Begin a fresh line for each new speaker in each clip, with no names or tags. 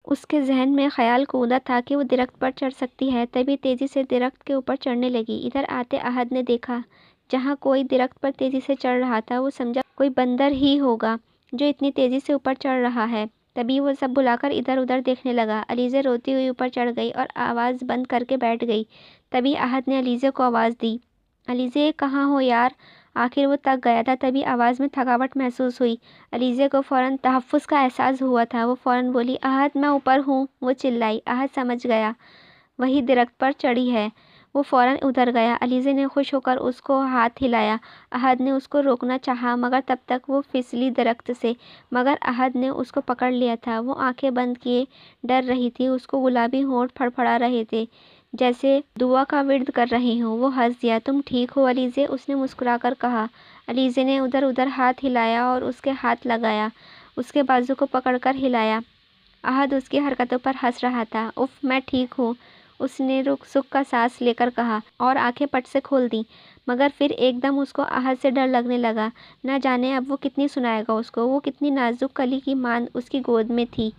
اس کے ذہن میں خیال کودا تھا کہ وہ درخت پر چڑھ سکتی ہے، تبھی تیزی سے درخت کے اوپر چڑھنے لگی۔ ادھر آتے احد نے دیکھا جہاں کوئی درخت پر تیزی سے چڑھ رہا تھا، وہ سمجھا کوئی بندر ہی ہوگا جو اتنی تیزی سے اوپر چڑھ رہا ہے۔ تبھی وہ سب بلا کر ادھر ادھر دیکھنے لگا۔ علیزے روتی ہوئی اوپر چڑھ گئی اور آواز بند کر کے بیٹھ گئی۔ تبھی احد نے علیزے کو آواز دی، علیزے کہاں ہو یار؟ آخر وہ تھک گیا تھا، تبھی آواز میں تھکاوٹ محسوس ہوئی۔ علیزے کو فوراً تحفظ کا احساس ہوا تھا، وہ فوراً بولی، احد میں اوپر ہوں، وہ چلائی۔ احد سمجھ گیا وہی درخت پر چڑھی ہے، وہ فوراً ادھر گیا۔ علیزے نے خوش ہو کر اس کو ہاتھ ہلایا۔ احد نے اس کو روکنا چاہا مگر تب تک وہ پھسلی درخت سے، مگر احد نے اس کو پکڑ لیا تھا۔ وہ آنکھیں بند کیے ڈر رہی تھی، اس کو گلابی ہونٹ پھڑپڑا رہے تھے جیسے دعا کا ورد کر رہی ہوں۔ وہ ہنس دیا، تم ٹھیک ہو علیزے؟ اس نے مسکرا کر کہا۔ علیزے نے ادھر ادھر ہاتھ ہلایا اور اس کے ہاتھ لگایا، اس کے بازو کو پکڑ کر ہلایا۔ احد اس کی حرکتوں پر ہنس رہا تھا۔ اف میں ٹھیک ہوں، اس نے رک سکھ کا سانس لے کر کہا اور آنکھیں پٹ سے کھول دیں، مگر پھر ایک دم اس کو احد سے ڈر لگنے لگا۔ نہ جانے اب وہ کتنی سنائے گا اس کو، وہ کتنی نازک کلی کی ماند اس کی گود میں تھی۔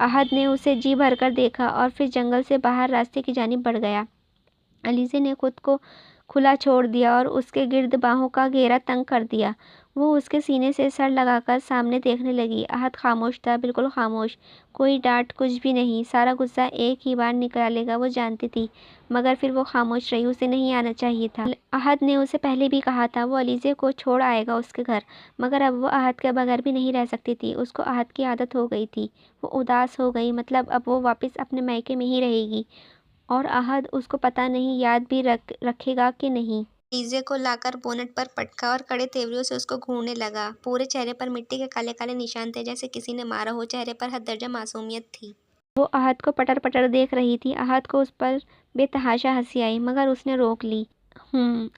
احد نے اسے جی بھر کر دیکھا اور پھر جنگل سے باہر راستے کی جانب بڑھ گیا۔ علیزے نے خود کو کھلا چھوڑ دیا اور اس کے گرد باہوں کا گھیرا تنگ کر دیا۔ وہ اس کے سینے سے سر لگا کر سامنے دیکھنے لگی۔ احد خاموش تھا، بالکل خاموش، کوئی ڈانٹ کچھ بھی نہیں۔ سارا غصہ ایک ہی بار نکالے گا وہ جانتی تھی، مگر پھر وہ خاموش رہی، اسے نہیں آنا چاہیے تھا۔ احد نے اسے پہلے بھی کہا تھا وہ علیزے کو چھوڑ آئے گا اس کے گھر، مگر اب وہ احد کے بغیر بھی نہیں رہ سکتی تھی۔ اس کو احد کی عادت ہو گئی تھی، وہ اداس ہو گئی، مطلب اب وہ واپس اپنے میکے میں ہی رہے گی، اور احد اس کو پتہ نہیں یاد بھی رکھے گا کہ نہیں۔ علیزے کو لا کر بونٹ پر پٹکا اور کڑے تیوریوں سے اس کو گھورنے لگا۔ پورے چہرے پر مٹی کے کالے کالے نشان تھے جیسے کسی نے مارا ہو، چہرے پر حد درجہ معصومیت تھی۔ وہ احد کو پٹر پٹر دیکھ رہی تھی۔ احد کو اس پر بے تحاشا ہنسی آئی، مگر اس نے روک لی۔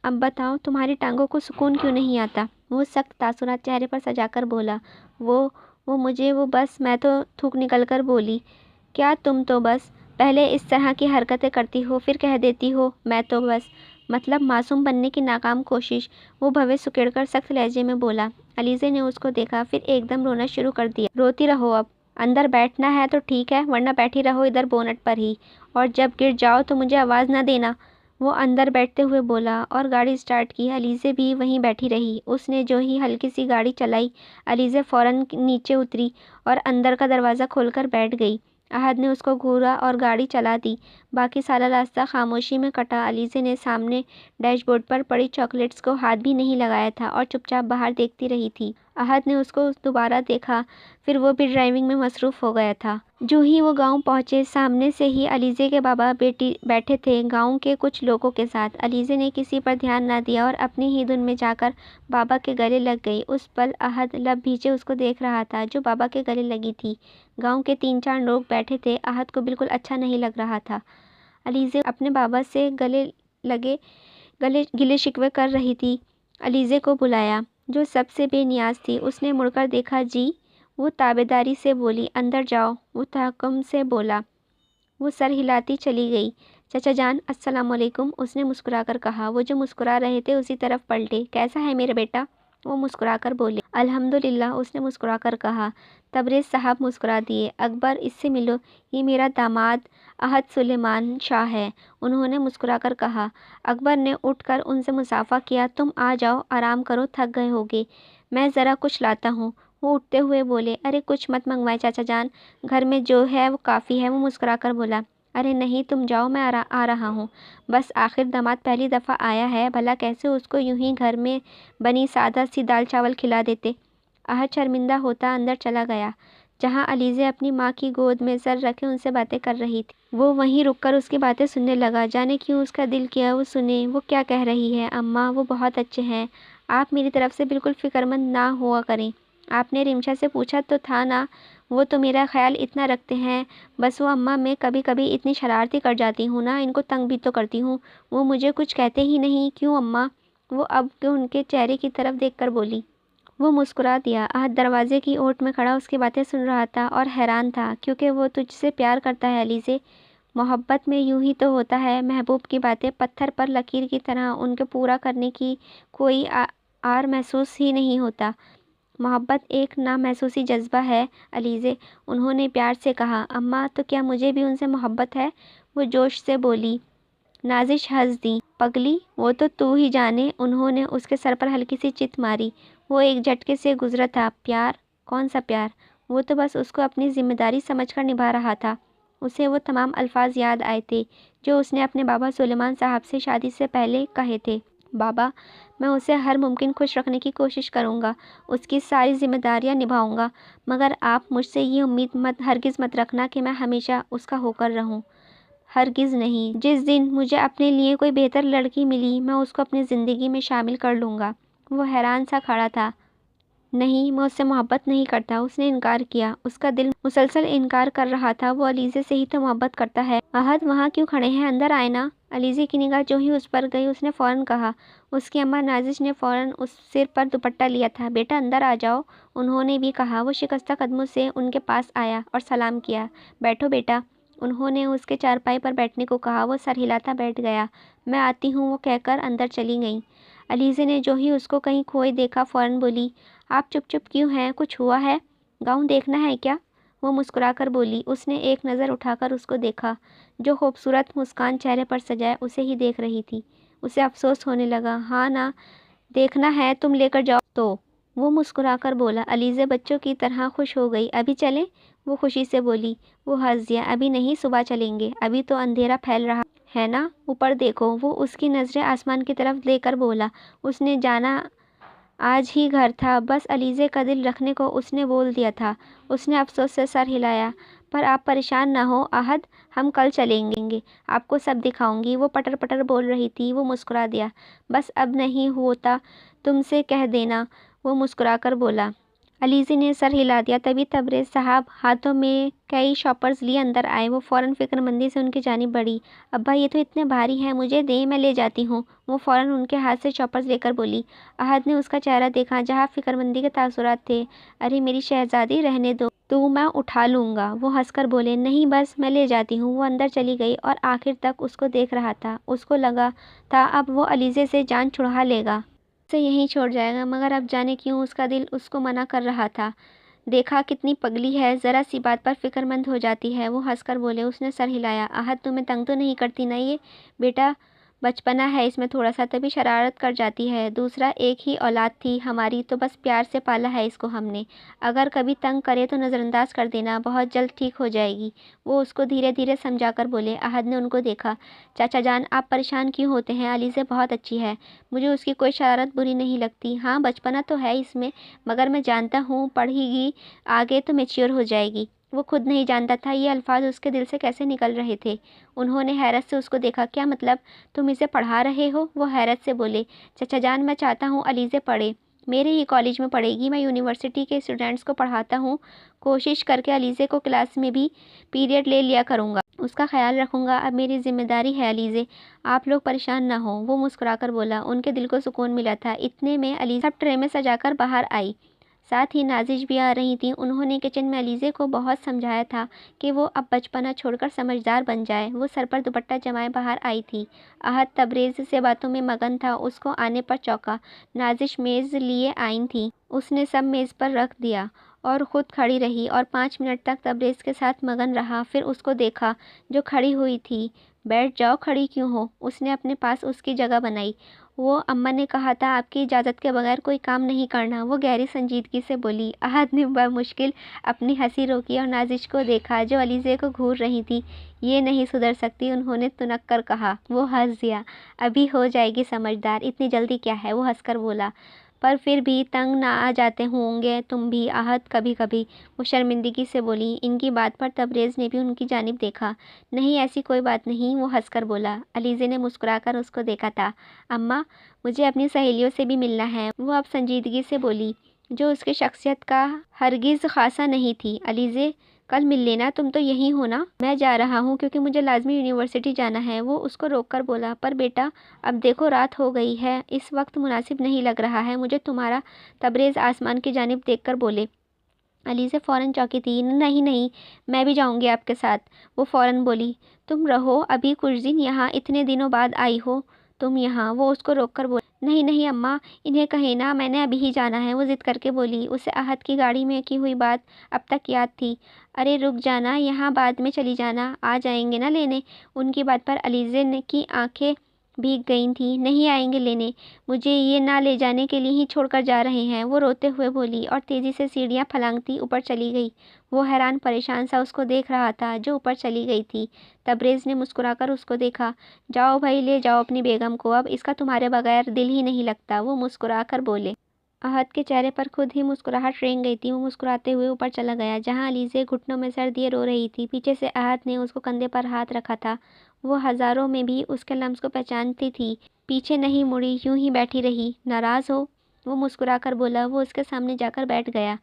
اب بتاؤ تمہاری ٹانگوں کو سکون کیوں نہیں آتا؟ وہ سخت تاثرات چہرے پر سجا کر بولا۔ وہ مجھے وہ بس، میں تو تھوک نکل کر بولی، کیا تم تو بس پہلے اس طرح کی حرکتیں کرتی ہو پھر کہہ دیتی ہو میں تو بس، مطلب معصوم بننے کی ناکام کوشش۔ وہ بھویں سکیڑ کر سخت لہجے میں بولا۔ علیزے نے اس کو دیکھا، پھر ایک دم رونا شروع کر دیا۔ روتی رہو، اب اندر بیٹھنا ہے تو ٹھیک ہے، ورنہ بیٹھی رہو ادھر بونٹ پر ہی، اور جب گر جاؤ تو مجھے آواز نہ دینا۔ وہ اندر بیٹھتے ہوئے بولا اور گاڑی سٹارٹ کی۔ علیزے بھی وہیں بیٹھی رہی۔ اس نے جو ہی ہلکی سی گاڑی چلائی، علیزے فوراً نیچے اتری اور اندر کا دروازہ کھول کر بیٹھ گئی۔ احد نے اس کو گھورا اور گاڑی چلا دی۔ باقی سارا راستہ خاموشی میں کٹا۔ علیزے نے سامنے ڈیش بورڈ پر پڑی چاکلیٹس کو ہاتھ بھی نہیں لگایا تھا اور چپ چاپ باہر دیکھتی رہی تھی۔ احد نے اس کو دوبارہ دیکھا، پھر وہ بھی ڈرائیونگ میں مصروف ہو گیا تھا۔ جو ہی وہ گاؤں پہنچے، سامنے سے ہی علیزے کے بابا بیٹھے تھے گاؤں کے کچھ لوگوں کے ساتھ۔ علیزے نے کسی پر دھیان نہ دیا اور اپنی ہی دھن میں جا کر بابا کے گلے لگ گئی۔ اس پل احد لب بھیجے اس کو دیکھ رہا تھا جو بابا کے گلے لگی تھی۔ گاؤں کے 3-4 لوگ بیٹھے تھے، احد کو بالکل اچھا نہیں لگ رہا تھا۔ علیزے اپنے بابا سے گلے شکوے کر رہی تھی۔ علیزے کو بلایا، جو سب سے بے نیاز تھی۔ اس نے مڑ کر دیکھا، جی؟ وہ تابعداری سے بولی، اندر جاؤ، وہ تحکم سے بولا۔ وہ سر ہلاتی چلی گئی۔ چچا جان السلام علیکم، اس نے مسکرا کر کہا۔ وہ جو مسکرا رہے تھے اسی طرف پلٹے۔ کیسا ہے میرا بیٹا؟ وہ مسکرا کر بولے۔ الحمدللہ، اس نے مسکرا کر کہا۔ تبریز صاحب مسکرا دیے۔ اکبر، اس سے ملو، یہ میرا داماد احد سلیمان شاہ ہے، انہوں نے مسکرا کر کہا۔ اکبر نے اٹھ کر ان سے مصافحہ کیا۔ تم آ جاؤ، آرام کرو، تھک گئے ہوگے، میں ذرا کچھ لاتا ہوں۔ وہ اٹھتے ہوئے بولے، ارے کچھ مت منگوائیں چاچا جان، گھر میں جو ہے وہ کافی ہے۔ وہ مسکرا کر بولا، ارے نہیں تم جاؤ، میں آ رہا ہوں، بس آخر داماد پہلی دفعہ آیا ہے، بھلا کیسے اس کو یوں ہی گھر میں بنی سادہ سی دال چاول کھلا دیتے۔ احد شرمندہ ہوتا اندر چلا گیا، جہاں علیزے اپنی ماں کی گود میں سر رکھے ان سے باتیں کر رہی تھی۔ وہ وہیں رک کر اس کی باتیں سننے لگا، جانے کیوں اس کا دل کیا وہ سنے۔ وہ کیا کہہ رہی ہے، اماں وہ بہت اچھے ہیں، آپ میری طرف سے بالکل فکرمند نہ ہوا کریں۔ آپ نے رمشا سے پوچھا تو تھا نا، وہ تو میرا خیال اتنا رکھتے ہیں، بس وہ اماں میں کبھی کبھی اتنی شرارتی کر جاتی ہوں نا، ان کو تنگ بھی تو کرتی ہوں، وہ مجھے کچھ کہتے ہی نہیں، کیوں اماں؟ وہ اب کے ان کے چہرے کی طرف دیکھ کر بولی۔ وہ مسکرا دیا۔ احد دروازے کی اوٹ میں کھڑا اس کی باتیں سن رہا تھا اور حیران تھا، کیونکہ وہ تجھ سے پیار کرتا ہے علیزے، محبت میں یوں ہی تو ہوتا ہے، محبوب کی باتیں پتھر پر لکیر کی طرح، ان کے پورا کرنے کی کوئی آر محسوس ہی نہیں ہوتا۔ محبت ایک نامحسوسی جذبہ ہے علیزے، انہوں نے پیار سے کہا۔ اماں تو کیا مجھے بھی ان سے محبت ہے؟ وہ جوش سے بولی۔ نازش ہنس دی۔ پگلی، وہ تو ہی جانے۔ انہوں نے اس کے سر پر ہلکی سی چت ماری۔ وہ ایک جھٹکے سے گزرا تھا۔ پیار؟ کون سا پیار؟ وہ تو بس اس کو اپنی ذمہ داری سمجھ کر نبھا رہا تھا۔ اسے وہ تمام الفاظ یاد آئے تھے جو اس نے اپنے بابا سلیمان صاحب سے شادی سے پہلے کہے تھے۔ بابا، میں اسے ہر ممکن خوش رکھنے کی کوشش کروں گا، اس کی ساری ذمہ داریاں نبھاؤں گا، مگر آپ مجھ سے یہ امید ہرگز مت رکھنا کہ میں ہمیشہ اس کا ہو کر رہوں۔ ہرگز نہیں۔ جس دن مجھے اپنے لیے کوئی بہتر لڑکی ملی میں اس کو اپنی زندگی میں شامل کر لوں گا۔ وہ حیران سا کھڑا تھا۔ نہیں، میں اس سے محبت نہیں کرتا، اس نے انکار کیا۔ اس کا دل مسلسل انکار کر رہا تھا۔ وہ علیزے سے ہی تو محبت کرتا ہے۔ احد، وہاں کیوں کھڑے ہیں؟ اندر آئے نا۔ علیزے کی نگاہ جو ہی اس پر گئی اس نے فوراً کہا۔ اس کی اماں نازش نے فوراً اس سر پر دوپٹہ لیا تھا۔ بیٹا اندر آ جاؤ، انہوں نے بھی کہا۔ وہ شکستہ قدموں سے ان کے پاس آیا اور سلام کیا۔ بیٹھو بیٹا، انہوں نے اس کے چارپائی پر بیٹھنے کو کہا۔ وہ سر ہلاتا بیٹھ گیا۔ میں آتی ہوں، وہ کہہ کر اندر چلی گئیں۔ علیزے نے جو ہی اس کو کہیں کھوئے دیکھا فوراً بولی، آپ چپ چپ کیوں ہیں؟ کچھ ہوا ہے؟ گاؤن دیکھنا ہے کیا؟ وہ مسکرا کر بولی۔ اس نے ایک نظر اٹھا کر اس کو دیکھا۔ جو خوبصورت مسکان چہرے پر سجائے اسے ہی دیکھ رہی تھی۔ اسے افسوس ہونے لگا۔ ہاں نا، دیکھنا ہے، تم لے کر جاؤ تو۔ وہ مسکرا کر بولا۔ علیزے بچوں کی طرح خوش ہو گئی۔ ابھی چلیں؟ وہ خوشی سے بولی۔ وہ ہنس دیا۔ ابھی نہیں، صبح چلیں گے، ابھی تو اندھیرا پھیل رہا ہے نا۔ اوپر دیکھو۔ وہ اس کی نظریں آسمان کی طرف لے کر بولا۔ اس نے جانا آج ہی گھر تھا، بس علیزے کا دل رکھنے کو اس نے بول دیا تھا۔ اس نے افسوس سے سر ہلایا۔ پر آپ پریشان نہ ہو احد، ہم کل چلیں گے، آپ کو سب دکھاؤں گی۔ وہ پٹر پٹر بول رہی تھی۔ وہ مسکرا دیا۔ بس اب نہیں ہوتا تم سے کہہ دینا، وہ مسکرا کر بولا۔ علیزے نے سر ہلا دیا۔ تبھی تبریز صاحب ہاتھوں میں کئی شاپرز لیے اندر آئے۔ وہ فوراً فکر مندی سے ان کی جانب بڑھی۔ ابا، یہ تو اتنے بھاری ہیں، مجھے دیں، میں لے جاتی ہوں۔ وہ فوراً ان کے ہاتھ سے شاپرز لے کر بولی۔ احد نے اس کا چہرہ دیکھا جہاں فکر مندی کے تاثرات تھے۔ ارے میری شہزادی، رہنے دو تو میں اٹھا لوں گا، وہ ہنس کر بولے۔ نہیں بس میں لے جاتی ہوں۔ وہ اندر چلی گئی اور آخر تک اس کو دیکھ رہا تھا۔ اس کو لگا تھا اب وہ علیزے سے جان چھڑا لے گا، اسے یہیں چھوڑ جائے گا، مگر اب جانے کیوں اس کا دل اس کو منع کر رہا تھا۔ دیکھا کتنی پگلی ہے، ذرا سی بات پر فکر مند ہو جاتی ہے، وہ ہنس کر بولے۔ اس نے سر ہلایا۔ احد، تمہیں تنگ تو نہیں کرتی نا یہ؟ بیٹا بچپنا ہے اس میں تھوڑا سا، تبھی شرارت کر جاتی ہے۔ دوسرا ایک ہی اولاد تھی ہماری تو بس پیار سے پالا ہے اس کو ہم نے، اگر کبھی تنگ کرے تو نظر انداز کر دینا، بہت جلد ٹھیک ہو جائے گی، وہ اس کو دھیرے دھیرے سمجھا کر بولے۔ احد نے ان کو دیکھا۔ چاچا جان، آپ پریشان کیوں ہوتے ہیں؟ علیزے بہت اچھی ہے، مجھے اس کی کوئی شرارت بری نہیں لگتی۔ ہاں بچپنا تو ہے اس میں، مگر میں جانتا ہوں پڑھے گی آگے تو میچیور ہو جائے گی۔ وہ خود نہیں جانتا تھا یہ الفاظ اس کے دل سے کیسے نکل رہے تھے۔ انہوں نے حیرت سے اس کو دیکھا۔ کیا مطلب؟ تم اسے پڑھا رہے ہو؟ وہ حیرت سے بولے۔ چچا جان، میں چاہتا ہوں علیزے پڑھے، میرے ہی کالج میں پڑھے گی، میں یونیورسٹی کے اسٹوڈنٹس کو پڑھاتا ہوں، کوشش کر کے علیزے کو کلاس میں بھی پیریڈ لے لیا کروں گا، اس کا خیال رکھوں گا، اب میری ذمہ داری ہے علیزے، آپ لوگ پریشان نہ ہوں، وہ مسکرا کر بولا۔ ان کے دل کو سکون ملا تھا۔ اتنے میں علیزہ سب ٹرے میں سجا کر باہر آئی، ساتھ ہی نازش بھی آ رہی تھیں۔ انہوں نے کچن میں علیزے کو بہت سمجھایا تھا کہ وہ اب بچپنا چھوڑ کر سمجھدار بن جائے۔ وہ سر پر دوپٹہ جمائے باہر آئی تھی۔ احد تبریز سے باتوں میں مگن تھا، اس کو آنے پر چونکا۔ نازش میز لیے آئی تھی، اس نے سب میز پر رکھ دیا اور خود کھڑی رہی اور 5 منٹ تک تبریز کے ساتھ مگن رہا۔ پھر اس کو دیکھا جو کھڑی ہوئی تھی۔ بیٹھ جاؤ، کھڑی کیوں ہو؟ اس نے اپنے پاس اس کی جگہ بنائی۔ وہ اماں نے کہا تھا آپ کی اجازت کے بغیر کوئی کام نہیں کرنا، وہ گہری سنجیدگی سے بولی۔ احد نے بمشکل اپنی ہنسی روکی اور نازش کو دیکھا جو علیزے کو گھور رہی تھی۔ یہ نہیں سدھر سکتی، انہوں نے تنک کر کہا۔ وہ ہنس دیا۔ ابھی ہو جائے گی سمجھدار، اتنی جلدی کیا ہے، وہ ہنس کر بولا۔ پر پھر بھی تنگ نہ آ جاتے ہوں گے تم بھی احد کبھی کبھی، وہ شرمندگی سے بولی۔ ان کی بات پر تبریز نے بھی ان کی جانب دیکھا۔ نہیں ایسی کوئی بات نہیں، وہ ہنس کر بولا۔ علیزے نے مسکرا کر اس کو دیکھا تھا۔ اماں، مجھے اپنی سہیلیوں سے بھی ملنا ہے، وہ اب سنجیدگی سے بولی، جو اس کی شخصیت کا ہرگز خاصا نہیں تھی۔ علیزے، کل مل لینا، تم تو یہیں ہو نا؟ میں جا رہا ہوں کیونکہ مجھے لازمی یونیورسٹی جانا ہے، وہ اس کو روک کر بولا۔ پر بیٹا اب دیکھو رات ہو گئی ہے، اس وقت مناسب نہیں لگ رہا ہے مجھے تمہارا، تبریز آسمان کی جانب دیکھ کر بولے۔ علیزے فوراً چونکی تھی۔ نہیں نہیں، میں بھی جاؤں گی آپ کے ساتھ، وہ فوراً بولی۔ تم رہو ابھی کچھ دن یہاں، اتنے دنوں بعد آئی ہو تم یہاں؟ وہ اس کو روک کر بولی۔ نہیں نہیں اماں، انہیں کہیں نا، میں نے ابھی ہی جانا ہے، وہ ضد کر کے بولی۔ اسے احد کی گاڑی میں کی ہوئی بات اب تک یاد تھی۔ ارے رک جانا یہاں، بعد میں چلی جانا، آ جائیں گے نا لینے۔ ان کی بات پر علیزے کی آنکھیں بھیگ گئی تھیں۔ نہیں آئیں گے لینے، مجھے یہ نہ لے جانے کے لیے ہی چھوڑ کر جا رہے ہیں، وہ روتے ہوئے بولی اور تیزی سے سیڑھیاں پھلانگتی اوپر چلی گئی۔ وہ حیران پریشان سا اس کو دیکھ رہا تھا جو اوپر چلی گئی تھی۔ تبریز نے مسکرا کر اس کو دیکھا۔ جاؤ بھائی، لے جاؤ اپنی بیگم کو، اب اس کا تمہارے بغیر دل ہی نہیں لگتا، وہ مسکرا کر بولے۔ احد کے چہرے پر خود ہی مسکراہٹ رینگ گئی تھی۔ وہ مسکراتے ہوئے اوپر چلا گیا جہاں علیزے گھٹنوں میں سر دیے رو رہی تھی۔ پیچھے سے احد نے اس کو کندھے پر ہاتھ رکھا تھا۔ وہ ہزاروں میں بھی اس کے لمس کو پہچانتی تھی۔ پیچھے نہیں مڑی، یوں ہی بیٹھی رہی۔ ناراض ہو؟ وہ مسکرا کر بولا۔ وہ اس کے سامنے جا کر بیٹھ گیا۔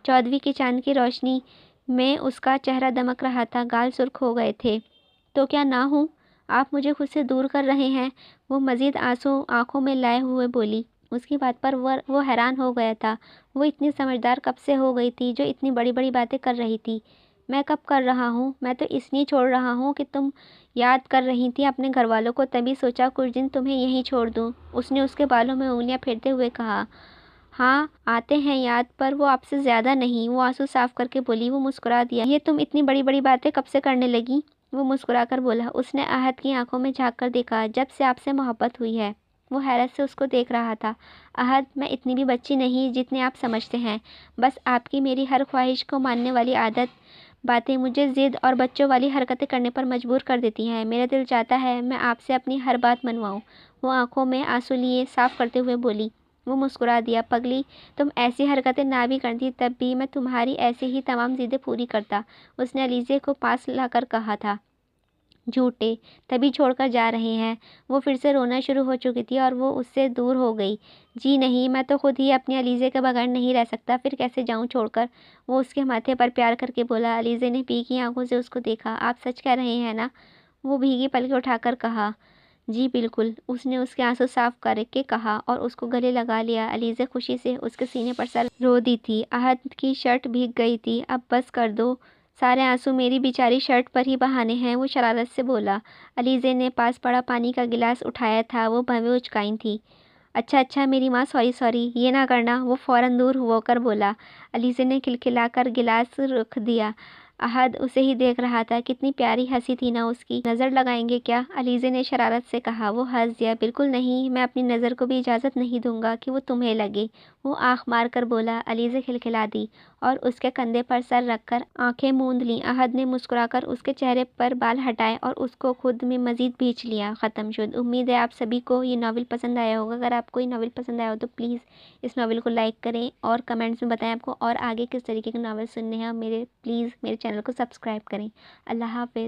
چودھویں کی چاند کی روشنی میں اس کا چہرہ دمک رہا تھا، گال سرخ ہو گئے تھے۔ تو کیا نہ ہوں؟ آپ مجھے خود سے دور کر رہے ہیں؟ وہ مزید آنسو آنکھوں میں لائے ہوئے بولی۔ اس کی بات پر وہ حیران ہو گیا تھا۔ وہ اتنی سمجھدار کب سے ہو گئی تھی جو اتنی بڑی بڑی باتیں کر رہی تھی؟ میں کب کر رہا ہوں؟ میں تو اس لیے چھوڑ رہا ہوں کہ تم یاد کر رہی تھی اپنے گھر والوں کو، تبھی سوچا کچھ دن تمہیں یہیں چھوڑ دوں۔ اس نے اس کے بالوں میں انگلیاں پھیرتے ہوئے کہا۔ ہاں آتے ہیں یاد، پر وہ آپ سے زیادہ نہیں، وہ آنسو صاف کر کے بولی۔ وہ مسکرا دیا۔ یہ تم اتنی بڑی بڑی باتیں کب سے کرنے لگی؟ وہ مسکرا کر بولا۔ اس نے احد کی آنکھوں میں جھانک کر دیکھا۔ جب سے آپ سے محبت ہوئی ہے۔ وہ حیرت سے اس کو دیکھ رہا تھا۔ احد، میں اتنی بھی بچی نہیں جتنے آپ سمجھتے ہیں، بس آپ کی میری ہر خواہش کو ماننے والی عادت باتیں مجھے ضد اور بچوں والی حرکتیں کرنے پر مجبور کر دیتی ہیں۔ میرا دل چاہتا ہے میں آپ سے اپنی ہر بات منواؤں۔ وہ آنکھوں میں آنسو لیے صاف کرتے ہوئے بولی۔ وہ مسکرا دیا۔ پگلی، تم ایسی حرکتیں نہ بھی کرتی تب بھی میں تمہاری ایسے ہی تمام ضدیں پوری کرتا، اس نے علیزے کو پاس لا کر کہا تھا۔ جھوٹے، تبھی چھوڑ کر جا رہے ہیں۔ وہ پھر سے رونا شروع ہو چکی تھی اور وہ اس سے دور ہو گئی۔ جی نہیں، میں تو خود ہی اپنی علیزے کے بغیر نہیں رہ سکتا، پھر کیسے جاؤں چھوڑ کر؟ وہ اس کے ماتھے پر پیار کر کے بولا۔ علیزے نے بھیگی آنکھوں سے اس کو دیکھا۔ آپ سچ کہہ رہے ہیں نا؟ وہ بھیگی پلکیں اٹھا کر کہا۔ جی بالکل، اس نے اس کے آنسو صاف کر کے کہا اور اس کو گلے لگا لیا۔ علیزے خوشی سے اس کے سینے پر سر رو دی تھی۔ احد کی شرٹ بھیگ گئی تھی۔ اب بس کر دو، سارے آنسو میری بیچاری شرٹ پر ہی بہانے ہیں، وہ شرارت سے بولا۔ علیزے نے پاس پڑا پانی کا گلاس اٹھایا تھا، وہ بھویں اچکائی تھی۔ اچھا اچھا میری ماں، سوری سوری، یہ نہ کرنا، وہ فوراً دور ہو کر بولا۔ علیزے نے کھلکھلا کر گلاس رکھ دیا۔ احد اسے ہی دیکھ رہا تھا۔ کتنی پیاری ہنسی تھی نا اس کی۔ نظر لگائیں گے کیا؟ علیزے نے شرارت سے کہا۔ وہ ہنس دیا۔ بالکل نہیں، میں اپنی نظر کو بھی اجازت نہیں دوں گا کہ وہ تمہیں لگے، وہ آنکھ مار کر بولا۔ علیزے کھلکھلا دی اور اس کے کندھے پر سر رکھ کر آنکھیں موند لیں۔ احد نے مسکرا کر اس کے چہرے پر بال ہٹائے اور اس کو خود میں مزید بھینچ لیا۔ ختم شد۔ امید ہے آپ سبھی کو یہ ناول پسند آیا ہوگا۔ اگر آپ کو یہ ناول پسند آیا ہو تو پلیز اس ناول کو لائک کریں اور کمنٹس میں بتائیں آپ کو اور آگے کس طریقے کے ناول سننے ہیں، اور پلیز میرے چینل کو سبسکرائب کریں۔ اللہ حافظ۔